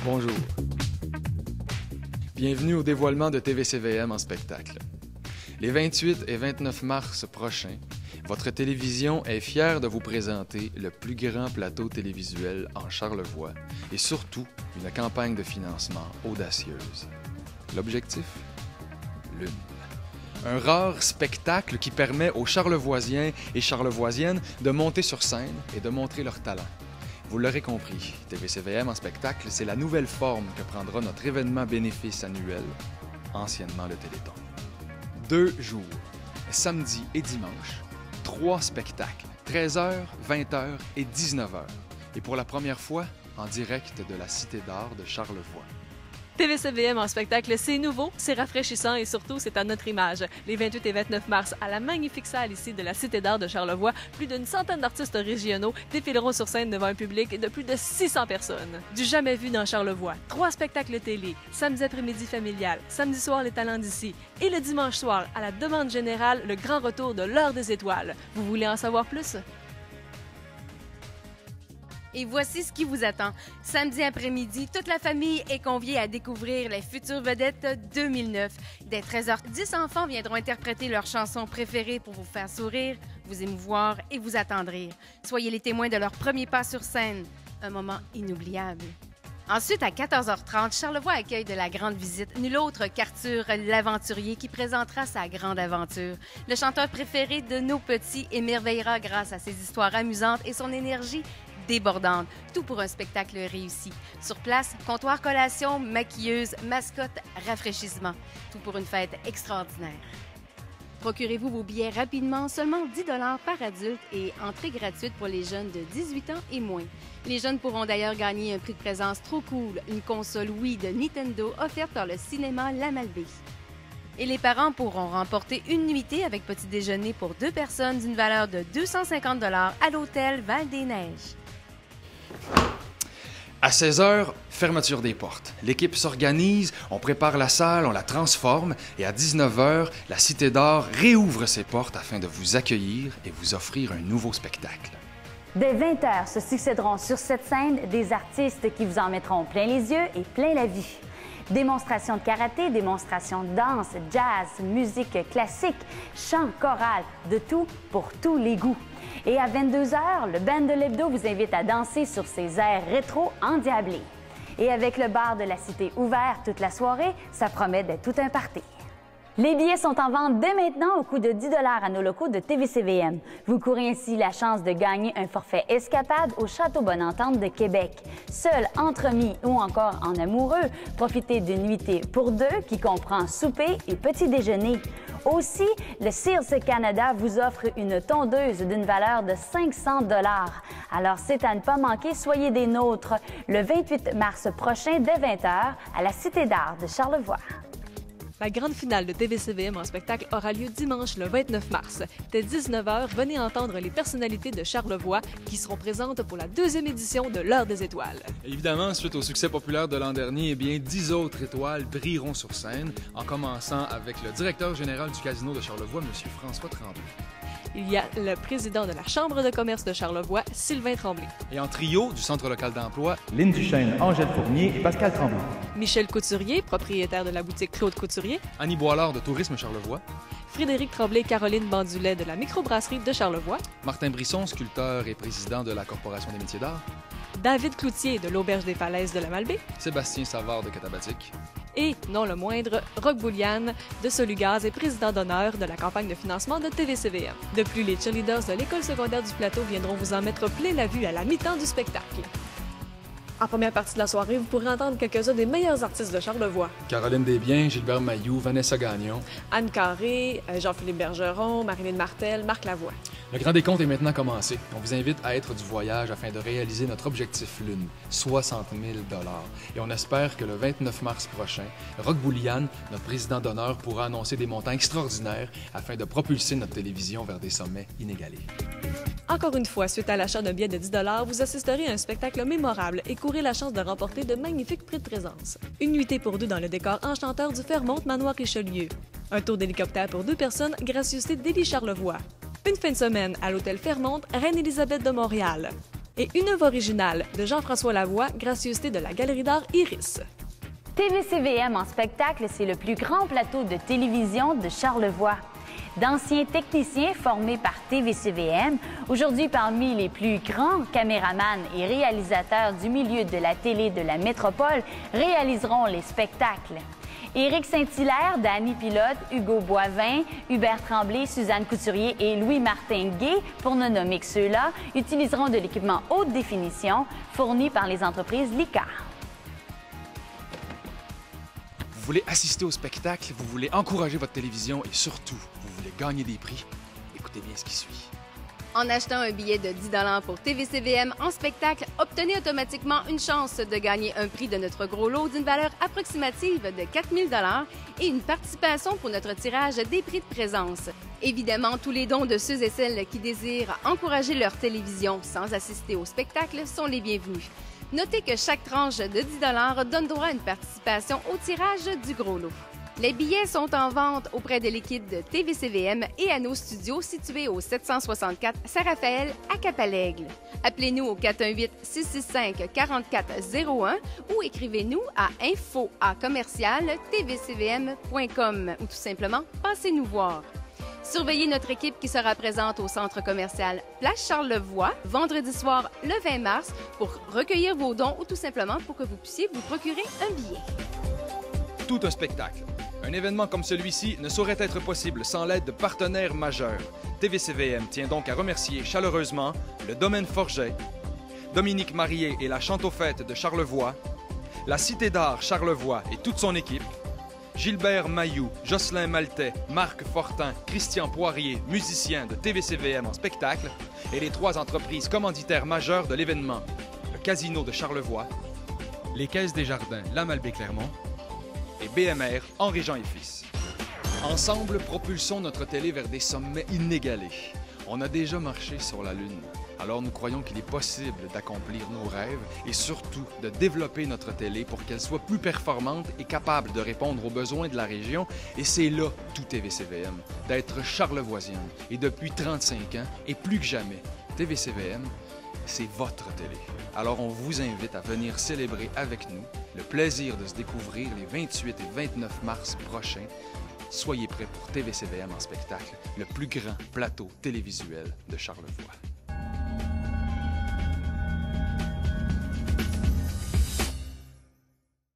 Bonjour. Bienvenue au dévoilement de TVCVM en spectacle. Les 28 et 29 mars prochains, votre télévision est fière de vous présenter le plus grand plateau télévisuel en Charlevoix et surtout une campagne de financement audacieuse. L'objectif? L'une. Un rare spectacle qui permet aux Charlevoisiens et Charlevoisiennes de monter sur scène et de montrer leur talent. Vous l'aurez compris, TVCVM en spectacle, c'est la nouvelle forme que prendra notre événement bénéfice annuel, anciennement le Téléthon. 2 jours, samedi et dimanche, 3 spectacles, 13h, 20h et 19h. Et pour la première fois, en direct de la Cité d'art de Charlevoix. TVCVM en spectacle, c'est nouveau, c'est rafraîchissant et surtout, c'est à notre image. Les 28 et 29 mars, à la magnifique salle ici de la Cité d'art de Charlevoix, plus d'une centaine d'artistes régionaux défileront sur scène devant un public de plus de 600 personnes. Du jamais vu dans Charlevoix, 3 spectacles télé, samedi après-midi familial, samedi soir les talents d'ici et le dimanche soir, à la demande générale, le grand retour de l'heure des étoiles. Vous voulez en savoir plus? Et voici ce qui vous attend. Samedi après-midi, toute la famille est conviée à découvrir les futures vedettes 2009. Dès 13h, 10 enfants viendront interpréter leurs chansons préférées pour vous faire sourire, vous émouvoir et vous attendrir. Soyez les témoins de leur premier pas sur scène. Un moment inoubliable. Ensuite, à 14h30, Charlevoix accueille de la grande visite nul autre qu'Arthur l'aventurier qui présentera sa grande aventure. Le chanteur préféré de nos petits émerveillera grâce à ses histoires amusantes et son énergie débordante. Tout pour un spectacle réussi. Sur place, comptoir collation, maquilleuse, mascotte, rafraîchissement. Tout pour une fête extraordinaire. Procurez-vous vos billets rapidement, seulement 10 $ par adulte et entrée gratuite pour les jeunes de 18 ans et moins. Les jeunes pourront d'ailleurs gagner un prix de présence trop cool, une console Wii de Nintendo offerte par le cinéma La Malbaie. Et les parents pourront remporter une nuitée avec petit déjeuner pour 2 personnes d'une valeur de 250 $ à l'hôtel Val-des-Neiges. À 16h, fermeture des portes. L'équipe s'organise, on prépare la salle, on la transforme et à 19h, la Cité d'art réouvre ses portes afin de vous accueillir et vous offrir un nouveau spectacle. Dès 20h se succéderont sur cette scène des artistes qui vous en mettront plein les yeux et plein la vie. Démonstration de karaté, démonstration de danse, jazz, musique classique, chant, chorale, de tout pour tous les goûts. Et à 22h, le band de l'Hebdo vous invite à danser sur ses airs rétro endiablés. Et avec le bar de la Cité ouvert toute la soirée, ça promet d'être tout un party. Les billets sont en vente dès maintenant au coût de 10 $ à nos locaux de TVCVM. Vous courez ainsi la chance de gagner un forfait escapade au Château Bonne-Entente de Québec. Seul, entre amis ou encore en amoureux, profitez d'une nuitée pour 2 qui comprend souper et petit déjeuner. Aussi, le Sears Canada vous offre une tondeuse d'une valeur de 500 $. Alors, c'est à ne pas manquer, soyez des nôtres le 28 mars prochain dès 20h à la Cité d'art de Charlevoix. La grande finale de TVCVM en spectacle aura lieu dimanche le 29 mars. Dès 19h, venez entendre les personnalités de Charlevoix qui seront présentes pour la 2e édition de l'heure des étoiles. Évidemment, suite au succès populaire de l'an dernier, eh bien, 10 autres étoiles brilleront sur scène, en commençant avec le directeur général du Casino de Charlevoix, M. François Tremblay. Il y a le président de la Chambre de commerce de Charlevoix, Sylvain Tremblay. Et en trio du Centre local d'emploi, Lynne Duchesne, Angèle Fournier et Pascal Tremblay. Michel Couturier, propriétaire de la boutique Claude Couturier. Annie Boilard de Tourisme Charlevoix. Frédéric Tremblay, Caroline Bandulet de la microbrasserie de Charlevoix. Martin Brisson, sculpteur et président de la Corporation des métiers d'art. David Cloutier de l'Auberge des Falaises de la Malbaie. Sébastien Savard de Catabatic. Et, non le moindre, Roch Bouliane de Solugaz et président d'honneur de la campagne de financement de TVCVM. De plus, les cheerleaders de l'école secondaire du Plateau viendront vous en mettre plein la vue à la mi-temps du spectacle. En première partie de la soirée, vous pourrez entendre quelques-uns des meilleurs artistes de Charlevoix. Caroline Desbiens, Gilbert Mailloux, Vanessa Gagnon. Anne Carré, Jean-Philippe Bergeron, Marilyn Martel, Marc Lavoie. Le grand décompte est maintenant commencé. On vous invite à être du voyage afin de réaliser notre objectif lune, 60 000 $. Et on espère que le 29 mars prochain, Roch Bouliane, notre président d'honneur, pourra annoncer des montants extraordinaires afin de propulser notre télévision vers des sommets inégalés. Encore une fois, suite à l'achat d'un billet de 10 $, vous assisterez à un spectacle mémorable et courez la chance de remporter de magnifiques prix de présence. Une nuitée pour 2 dans le décor enchanteur du Fairmont Manoir Richelieu. Un tour d'hélicoptère pour 2 personnes, gracieuseté d'Élie Charlevoix. Une fin de semaine à l'hôtel Fairmont, Reine-Élisabeth de Montréal. Et une œuvre originale de Jean-François Lavoie, gracieuseté de la Galerie d'art Iris. TVCVM en spectacle, c'est le plus grand plateau de télévision de Charlevoix. D'anciens techniciens formés par TVCVM, aujourd'hui parmi les plus grands caméramans et réalisateurs du milieu de la télé de la métropole, réaliseront les spectacles. Éric Saint-Hilaire, Danny Pilote, Hugo Boivin, Hubert Tremblay, Suzanne Couturier et Louis-Martin Gay, pour ne nommer que ceux-là, utiliseront de l'équipement haute définition fourni par les entreprises Licard. Vous voulez assister au spectacle, vous voulez encourager votre télévision et surtout, vous voulez gagner des prix? Écoutez bien ce qui suit. En achetant un billet de 10 $ pour TVCVM en spectacle, obtenez automatiquement une chance de gagner un prix de notre gros lot d'une valeur approximative de 4 000 $ et une participation pour notre tirage des prix de présence. Évidemment, tous les dons de ceux et celles qui désirent encourager leur télévision sans assister au spectacle sont les bienvenus. Notez que chaque tranche de 10 $ donne droit à une participation au tirage du gros lot. Les billets sont en vente auprès de l'équipe de TVCVM et à nos studios situés au 764 Saint-Raphaël à Cap-à-l'Aigle. Appelez-nous au 418-665-4401 ou écrivez-nous à info@tvcvm.com ou tout simplement passez nous voir. Surveillez notre équipe qui sera présente au centre commercial Place Charlevoix vendredi soir le 20 mars pour recueillir vos dons ou tout simplement pour que vous puissiez vous procurer un billet. Tout un spectacle. Un événement comme celui-ci ne saurait être possible sans l'aide de partenaires majeurs. TVCVM tient donc à remercier chaleureusement le Domaine Forget, Dominique Marié et la Chante-aux-Fêtes de Charlevoix, la Cité d'art Charlevoix et toute son équipe, Gilbert Mailloux, Jocelyn Maltais, Marc Fortin, Christian Poirier, musiciens de TVCVM en spectacle, et les 3 entreprises commanditaires majeures de l'événement, le Casino de Charlevoix, les Caisses des Jardins La Malbaie-Clermont et BMR Henri-Jean et Fils. Ensemble, propulsons notre télé vers des sommets inégalés. On a déjà marché sur la Lune. Alors nous croyons qu'il est possible d'accomplir nos rêves et surtout de développer notre télé pour qu'elle soit plus performante et capable de répondre aux besoins de la région. Et c'est là tout TVCVM, d'être charlevoisienne. Et depuis 35 ans, et plus que jamais, TVCVM, c'est votre télé. Alors on vous invite à venir célébrer avec nous le plaisir de se découvrir les 28 et 29 mars prochains. Soyez prêts pour TVCVM en spectacle, le plus grand plateau télévisuel de Charlevoix.